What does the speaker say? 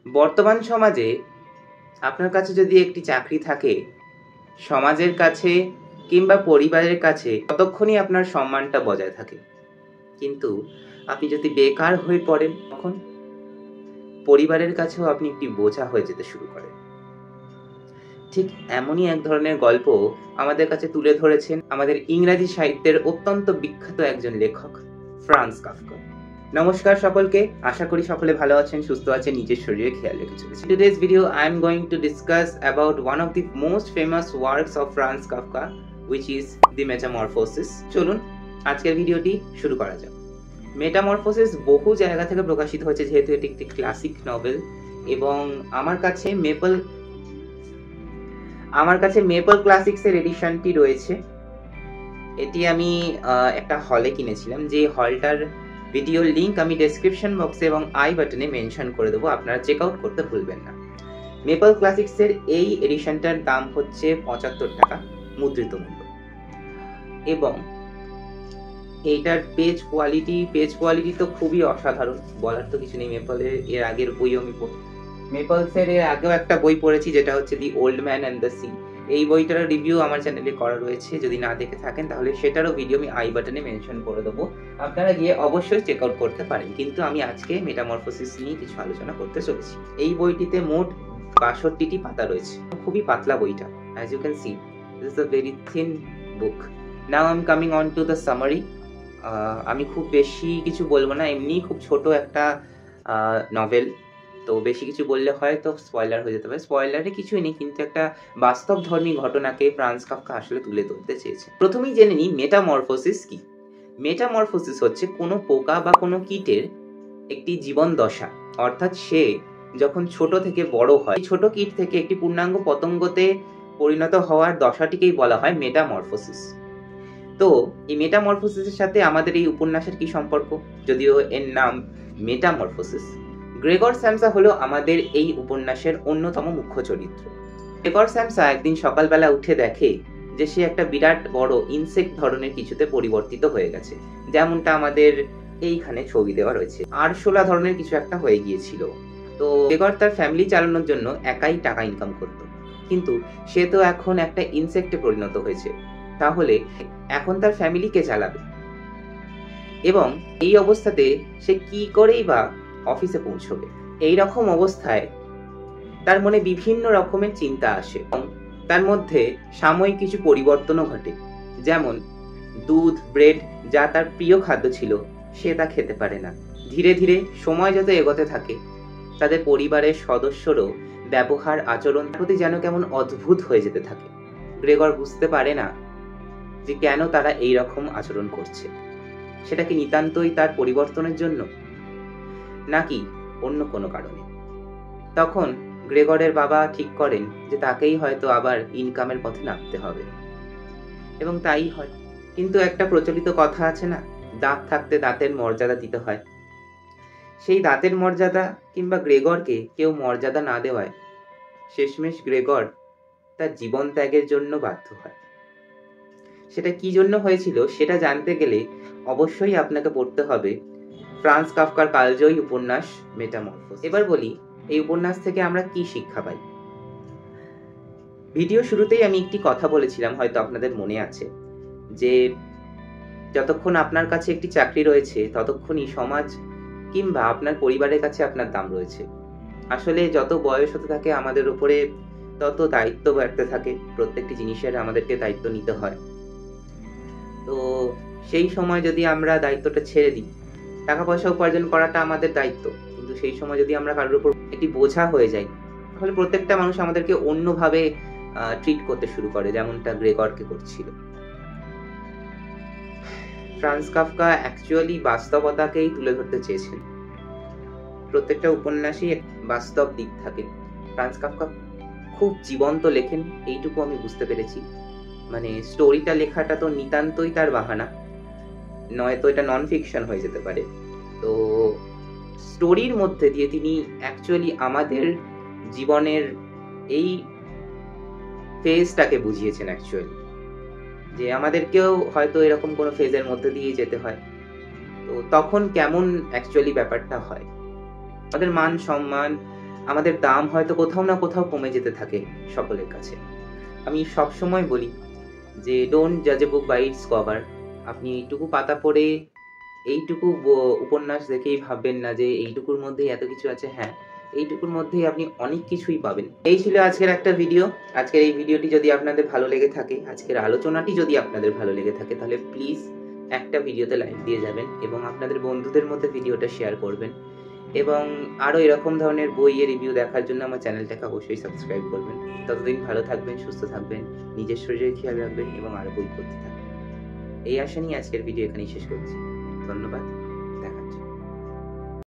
বর্তমান সমাজে আপনার কাছে যদি একটি চাকরি থাকে, সমাজের কাছে কিংবা পরিবারের কাছে ততক্ষণই আপনার সম্মানটা বজায় থাকে। কিন্তু আপনি যদি বেকার হয়ে পড়েন, তখন পরিবারের কাছেও আপনি একটি বোঝা হয়ে যেতে শুরু করেন। ঠিক এমনই এক ধরনের গল্প আমাদের কাছে তুলে ধরেছেন আমাদের ইংরেজি সাহিত্যের অত্যন্ত বিখ্যাত একজন লেখক ফ্রান্স কাফকা। নমস্কার সকলকে, আশা করি সকলে ভালো আছেন, সুস্থ আছেন, নিজের শরীরে খেয়াল রেখে চলেছেন। Today's video I am going to discuss about one of the most famous works of Franz Kafka, which is The Metamorphosis. চলুন আজকের ভিডিওটি শুরু করা যাক। মেটামরফোসিস বহু জায়গা থেকে প্রকাশিত হয়েছে, যেহেতু এটি একটি ক্লাসিক নভেল, এবং আমার কাছে মেপল ক্লাসিক্সের এডিশনটি রয়েছে। এটি আমি একটা হলে কিনেছিলাম, যে হলটার ভিডিওর লিংক আমি ডেসক্রিপশন বক্সে এবং আই বাটনে মেনশন করে দেবো, আপনারা চেক আউট করতে ভুলবেন না। মেপল ক্লাসিক্সের এই এডিশনটার দাম হচ্ছে 75 টাকা মুদ্রিত মূল্য, এবং এইটার পেজ কোয়ালিটি তো খুবই অসাধারণ, বলার তো কিছু নেই। এর আগের বই আমি মেপলসের এর আগেও একটা বই পড়েছি, যেটা হচ্ছে the old man and the sea. এই বইটার রিভিউ আমার চ্যানেলে করা রয়েছে, যদি না দেখে থাকেন তাহলে সেটারও ভিডিও আমি আই বাটনে মেনশন করে দেবো, আপনারা গিয়ে অবশ্যই চেক আউট করতে পারেন। কিন্তু আমি আজকে মেটামরফোসিস নিয়ে কিছু আলোচনা করতে চলেছি। এই বইটিতে মোট 62টি পাতা রয়েছে, খুবই পাতলা বইটা। As you can see, this is a very thin book. Now I am coming on to the summary. আমি খুব বেশি কিছু বলবো না, এমনি খুব ছোট একটা নভেল, তো বেশি কিছু বললে হয়তো স্পয়লার হয়ে যেতে পারে। স্পয়লারে কিছুই নেই, কিন্তু একটা বাস্তবধর্মী ঘটনাকে ফ্রান্স কাফকা আসলে তুলে ধরতে চেয়েছে। প্রথমেই জেনে নিই মেটামরফোসিস কি। মেটামরফোসিস হচ্ছে কোনো পোকা বা কোনো কীটের একটি জীবন দশা, অর্থাৎ সে যখন ছোট থেকে বড় হয়, ছোট কীট থেকে একটি পূর্ণাঙ্গ পতঙ্গতে পরিণত হওয়ার দশাটিকেই বলা হয় মেটামরফোসিস। তো এই মেটামরফোসিসের সাথে আমাদের এই উপন্যাসের কি সম্পর্ক, যদিও এর নাম মেটামরফোসিস? গ্রেগর স্যামসা হলো আমাদের এই উপন্যাসের অন্যতম মুখ্য চরিত্র। গ্রেগর স্যামসা একদিন সকালবেলা উঠে দেখে যে সে একটা বিরাট বড় ইনসেক্ট ধরনের কিছুতে পরিবর্তিত হয়ে গেছে, যেমনটা আমাদের এইখানে ছবি দেওয়া রয়েছে। আরশোলা ধরনের কিছু একটা হয়ে গিয়েছিল। তো গ্রেগর তার ফ্যামিলি চালানোর জন্য একাই টাকা ইনকাম করত, কিন্তু সে তো এখন একটা ইনসেক্টে পরিণত হয়েছে, তাহলে এখন তার ফ্যামিলিকে চালাবে? এবং এই অবস্থাতে সে কি করেই বা অফিসে পৌঁছবে? এই রকম অবস্থায় তার মনে বিভিন্ন রকমের চিন্তা আসে, এবং তার মধ্যে সাময়িক কিছু পরিবর্তনও ঘটে। যেমন দুধ, ব্রেড যা তার প্রিয় খাদ্য ছিল, সে তা খেতে পারে না। ধীরে ধীরে সময় যত এগোতে থাকে, তাদের পরিবারের সদস্যরও ব্যবহার আচরণ প্রতি যেন কেমন অদ্ভুত হয়ে যেতে থাকে। গ্রেগর বুঝতে পারে না যে কেন তারা এই রকম আচরণ করছে। সেটা কি নিতান্তই তার পরিবর্তনের জন্য, নাকি অন্য কোনো কারণে? তখন গ্রেগরের বাবা ঠিক করেন যে তাকেই হয়তো আবার ইনকামের পথে নামতে হবে, এবং তাই হয়। কিন্তু একটা প্রচলিত কথা আছে না, দাঁত থাকতে দাঁতের মর্যাদা দিতে হয়। সেই দাঁতের মর্যাদা কিংবা গ্রেগরকে কেউ মর্যাদা না দেওয়ায় শেষমেশ গ্রেগর তার জীবন ত্যাগের জন্য বাধ্য হয়। সেটা কি জন্য হয়েছিল সেটা জানতে গেলে অবশ্যই আপনাকে পড়তে হবে ফ্রান্স কাফকার কালজয়ী উপন্যাস মেটামরফোসিস। এবার বলি, এই উপন্যাস থেকে আমরা কি শিক্ষা পাই। ভিডিও শুরুতেই আমি একটি কথা বলেছিলাম, হয়তো আপনাদের মনে আছে, যে যতক্ষণ আপনার কাছে একটি চাকরি রয়েছে ততক্ষণই সমাজ কিংবা আপনার পরিবারের কাছে আপনার দাম রয়েছে। আসলে যত বয়স হতে থাকে আমাদের উপরে তত দায়িত্ব বাড়তে থাকে, প্রত্যেকটি জিনিসের আমাদেরকে দায়িত্ব নিতে হয়। তো সেই সময় যদি আমরা দায়িত্বটা ছেড়ে দিই, টাকা পয়সা উপার্জন করাটা আমাদের দায়িত্ব, কিন্তু সেই সময় যদি আমরা কারোর উপর একটি বোঝা হয়ে যাই, তাহলে প্রত্যেকটা মানুষ আমাদেরকে অন্যভাবে ট্রিট করতে শুরু করে, যেমনটা গ্রেগরকে করছিল। ফ্রান্স কাফকা অ্যাকচুয়ালি বাস্তবতাকেই তুলে ধরতে চেয়েছেন। প্রত্যেকটা উপন্যাসেই বাস্তব দিক থাকে। ফ্রান্স কাফকা খুব জীবন্ত লেখেন, এইটুকু আমি বুঝতে পেরেছি। মানে স্টোরিটা লেখাটা তো নিতান্তই তার বাহানা, নয়তো এটা নন ফিকশন হয়ে যেতে পারে। তো স্টোরির মধ্যে দিয়ে তিনি অ্যাকচুয়ালি আমাদের জীবনের এই ফেজটাকে বুঝিয়েছেন, অ্যাকচুয়ালি যে আমাদেরকেও হয়তো এরকম কোনো ফেজের মধ্যে দিয়ে যেতে হয়। তো তখন কেমন অ্যাকচুয়ালি ব্যাপারটা হয়, আমাদের মান সম্মান আমাদের দাম হয়তো কোথাও না কোথাও কমে যেতে থাকে সকলের কাছে। আমি সবসময় বলি যে ডোন্ট জাজ এ বুক বাই ইটস কভার। আপনি এইটুকু পাতা পড়ে এইটুকু উপন্যাস দেখেই ভাববেন না যে এইটুকুর মধ্যেই এত কিছু আছে। হ্যাঁ, এইটুকুর মধ্যেই আপনি অনেক কিছুই পাবেন। এই ছিল আজকের একটা ভিডিও। আজকের এই ভিডিওটি যদি আপনাদের ভালো লেগে থাকে, আজকের আলোচনাটি যদি আপনাদের ভালো লেগে থাকে, তাহলে প্লিজ একটা ভিডিওতে লাইক দিয়ে যাবেন এবং আপনাদের বন্ধুদের মধ্যে ভিডিওটা শেয়ার করবেন। এবং আরও এরকম ধরনের বইয়ের রিভিউ দেখার জন্য আমার চ্যানেলটাকে অবশ্যই সাবস্ক্রাইব করবেন। ততদিন ভালো থাকবেন, সুস্থ থাকবেন, নিজের শরীরের খেয়াল রাখবেন এবং আরও বই পড়তে থাকবেন। এই আশা নিয়ে আজকের ভিডিও এখানেই শেষ করছি। ধন্যবাদ।